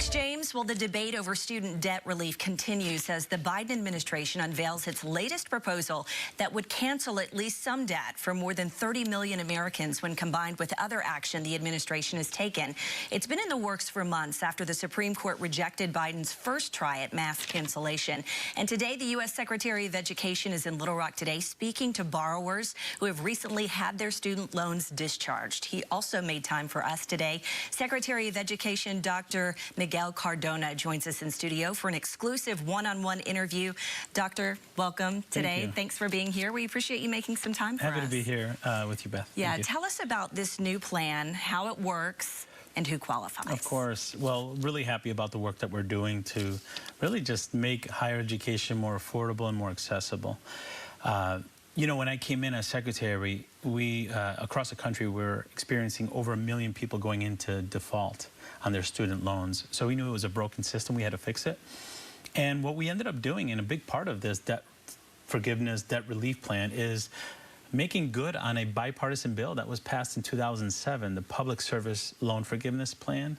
Thanks, James. Well, the debate over student debt relief continues as the Biden administration unveils its latest proposal that would cancel at least some debt for more than 30 million Americans when combined with other action the administration has taken. It's been in the works for months after the Supreme Court rejected Biden's first try at mass cancellation. And today, the U.S. Secretary of Education is in Little Rock today speaking to borrowers who have recently had their student loans discharged. He also made time for us today. Secretary of Education Dr. Miguel Cardona joins us in studio for an exclusive one-on-one interview. Doctor, welcome today. Thanks for being here. We appreciate you making some time for us. Happy to be here with you, Beth. Yeah, tell us about this new plan, how it works, and who qualifies. Of course. Well, really happy about the work that we're doing to really just make higher education more affordable and more accessible. You know, when I came in as secretary, we, across the country, we're experiencing over 1 million people going into default on their student loans. So we knew it was a broken system. We had to fix it. And what we ended up doing, and a big part of this debt forgiveness, debt relief plan, is making good on a bipartisan bill that was passed in 2007, the Public Service Loan Forgiveness Plan,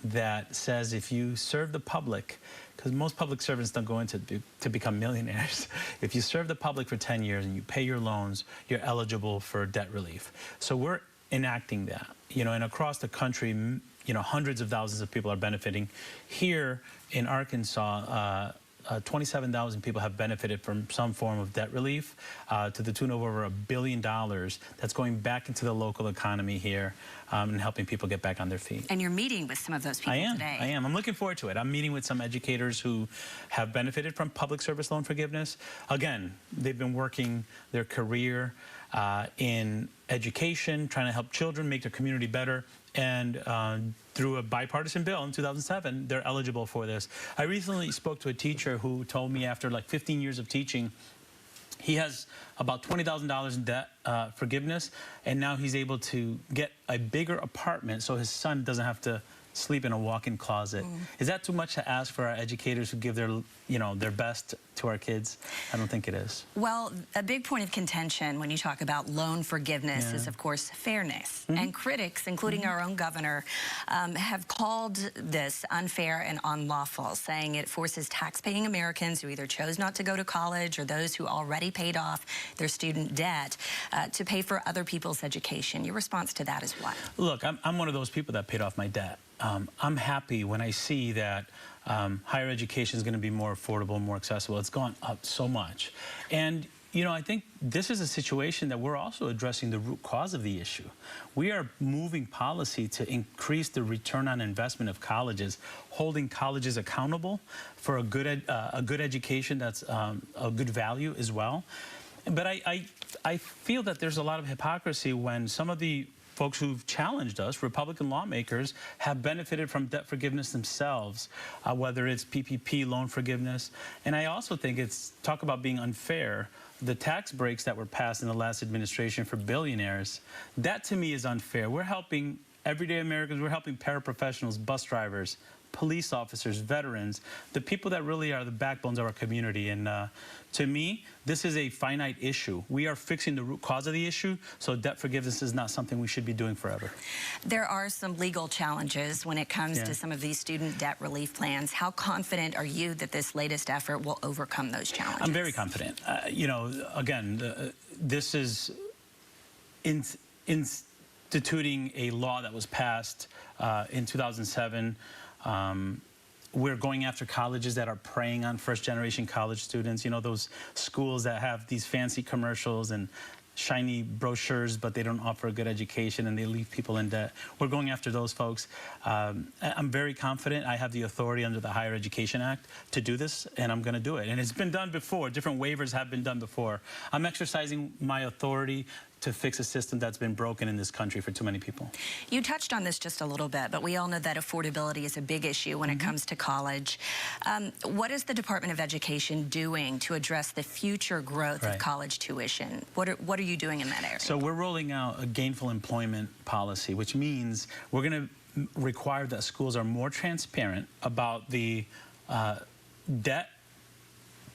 that says if you serve the public, because most public servants don't go into to become millionaires. If you serve the public for 10 years and you pay your loans, you're eligible for debt relief. So we're enacting that, you know, and across the country, you know, hundreds of thousands of people are benefiting. Here in Arkansas, 27,000 people have benefited from some form of debt relief to the tune of over $1 billion that's going back into the local economy here and helping people get back on their feet. And you're meeting with some of those people today. I am. I'm looking forward to it. I'm meeting with some educators who have benefited from public service loan forgiveness. Again, they've been working their career in education, trying to help children make their community better. And through a bipartisan bill in 2007, they're eligible for this. I recently spoke to a teacher who told me after like 15 years of teaching, he has about $20,000 in debt forgiveness, and now he's able to get a bigger apartment so his son doesn't have to sleep in a walk-in closet. Is that too much to ask for our educators who give their, you know, their best to our kids? I don't think it is. Well, a big point of contention when you talk about loan forgiveness is, of course, fairness. And critics, including our own governor, have called this unfair and unlawful, saying it forces tax-paying Americans who either chose not to go to college or those who already paid off their student debt to pay for other people's education. Your response to that is what? Look, I'm one of those people that paid off my debt. I'm happy when I see that higher education is going to be more affordable, more accessible. It's gone up so much. And, you know, I think this is a situation that we're also addressing the root cause of the issue. We are moving policy to increase the return on investment of colleges, holding colleges accountable for a good education that's a good value as well. But I feel that there's a lot of hypocrisy when some of the folks who've challenged us, Republican lawmakers, have benefited from debt forgiveness themselves, whether it's PPP loan forgiveness. And I also think it's, talk about being unfair, the tax breaks that were passed in the last administration for billionaires, that to me is unfair. We're helping everyday Americans, we're helping paraprofessionals, bus drivers, police officers, veterans, the people that really are the backbones of our community. And to me, this is a finite issue. We are fixing the root cause of the issue, so debt forgiveness is not something we should be doing forever. There are some legal challenges when it comes to some of these student debt relief plans. How confident are you that this latest effort will overcome those challenges? I'm very confident. You know, again, this is instituting a law that was passed in 2007. We're going after colleges that are preying on first-generation college students. You know, those schools that have these fancy commercials and shiny brochures, but they don't offer a good education and they leave people in debt. We're going after those folks. I'm very confident I have the authority under the Higher Education Act to do this, and I'm going to do it. And it's been done before. Different waivers have been done before. I'm exercising my authority to fix a system that's been broken in this country for too many people. You touched on this just a little bit, but we all know that affordability is a big issue when it comes to college. What is the Department of Education doing to address the future growth of college tuition? What are you doing in that area? So we're rolling out a gainful employment policy, which means we're going to require that schools are more transparent about the debt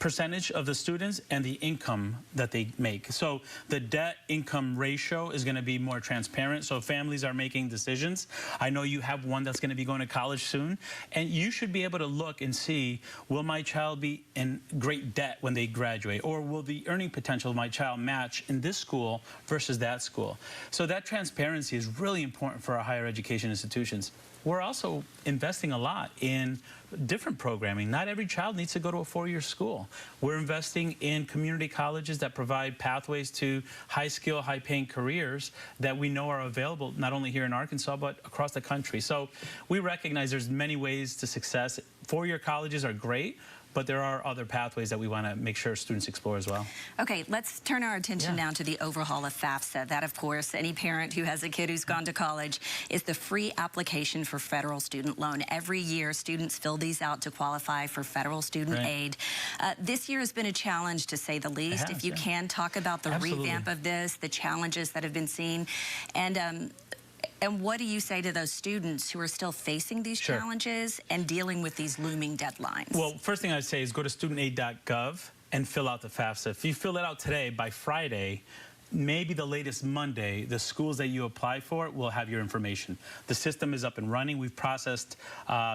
percentage of the students and the income that they make. So the debt-income ratio is going to be more transparent. So families are making decisions. I know you have one that's going to be going to college soon, and you should be able to look and see, will my child be in great debt when they graduate, or will the earning potential of my child match in this school versus that school? So that transparency is really important for our higher education institutions. We're also investing a lot in different programming. Not every child needs to go to a four-year school. We're investing in community colleges that provide pathways to high-skill, high-paying careers that we know are available not only here in Arkansas, but across the country. So we recognize there's many ways to success. Four-year colleges are great, but there are other pathways that we want to make sure students explore as well. Okay, let's turn our attention now to the overhaul of FAFSA. That, of course, any parent who has a kid who's gone to college, is the free application for federal student loan. Every year, students fill these out to qualify for federal student aid. This year has been a challenge, to say the least. If you can talk about the revamp of this, the challenges that have been seen, and what do you say to those students who are still facing these challenges and dealing with these looming deadlines? Well, first thing I'd say is go to studentaid.gov and fill out the FAFSA. If you fill it out today, by Friday, maybe the latest Monday, the schools that you apply for will have your information. The system is up and running. We've processed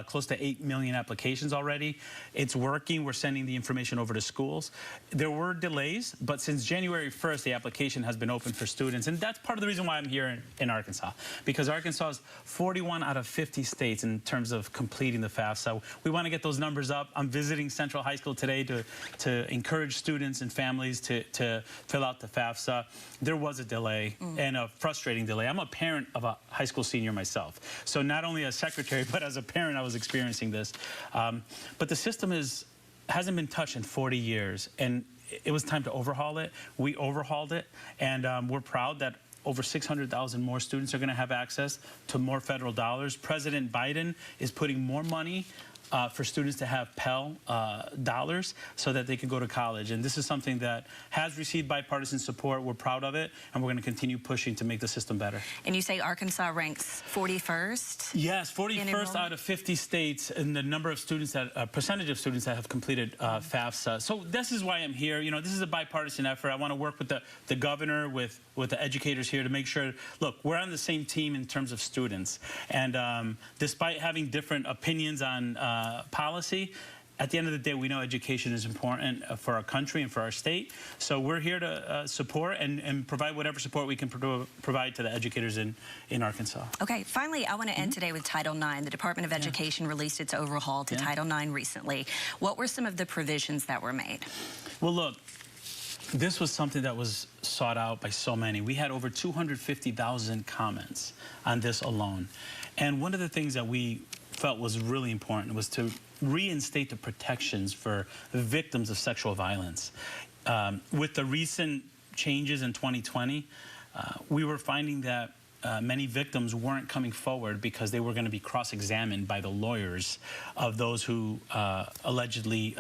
close to 8 million applications already. It's working. We're sending the information over to schools. There were delays, but since January 1st, the application has been open for students. And that's part of the reason why I'm here in Arkansas, because Arkansas is 41 out of 50 states in terms of completing the FAFSA. We want to get those numbers up. I'm visiting Central High School today to encourage students and families to fill out the FAFSA. There was a delay, and a frustrating delay. I'm a parent of a high school senior myself. So not only as secretary, but as a parent, I was experiencing this. But the system hasn't been touched in 40 years, and it was time to overhaul it. We overhauled it, and we're proud that over 600,000 more students are going to have access to more federal dollars. President Biden is putting more money for students to have Pell dollars so that they can go to college. And this is something that has received bipartisan support. We're proud of it, and we're going to continue pushing to make the system better. And you say Arkansas ranks 41st? Yes, 41st out of 50 states in the number of students that, percentage of students that have completed FAFSA. So this is why I'm here. You know, this is a bipartisan effort. I want to work with the governor, with the educators here to make sure, look, we're on the same team in terms of students. And despite having different opinions on policy, at the end of the day, we know education is important for our country and for our state. So we're here to support and provide whatever support we can provide to the educators in Arkansas. Okay, finally, I want to end today with Title IX. The Department of Education released its overhaul to Title IX recently. What were some of the provisions that were made? Well, look, this was something that was sought out by so many. We had over 250,000 comments on this alone. And one of the things that we felt was really important was to reinstate the protections for victims of sexual violence. With the recent changes in 2020, we were finding that many victims weren't coming forward because they were going to be cross-examined by the lawyers of those who allegedly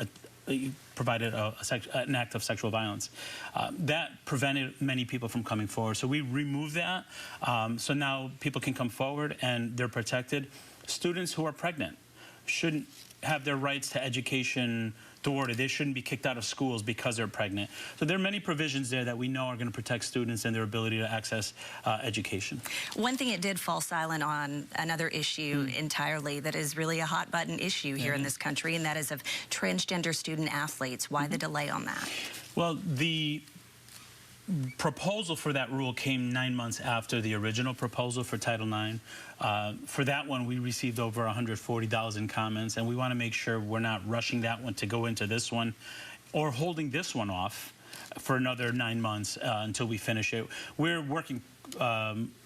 provided an act of sexual violence. That prevented many people from coming forward. So we removed that. So now people can come forward and they're protected. Students who are pregnant shouldn't have their rights to education thwarted. They shouldn't be kicked out of schools because they're pregnant. So there are many provisions there that we know are going to protect students and their ability to access education. One thing it did fall silent on, another issue entirely that is really a hot button issue here in this country, and that is of transgender student athletes. Why the delay on that? Well, the proposal for that rule came 9 months after the original proposal for Title IX. For that one, we received over 140,000 comments, and we want to make sure we're not rushing that one to go into this one or holding this one off for another 9 months until we finish it. We're working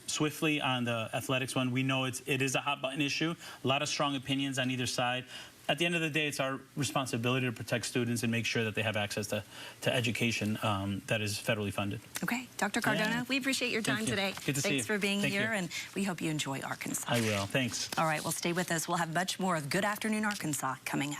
swiftly on the athletics one. We know it is a hot button issue, a lot of strong opinions on either side. At the end of the day, it's our responsibility to protect students and make sure that they have access to education that is federally funded. Okay, Dr. Cardona, we appreciate your time today. Good to see you. Thanks for being here, and we hope you enjoy Arkansas. I will. Thanks. All right, well, stay with us. We'll have much more of Good Afternoon Arkansas coming up.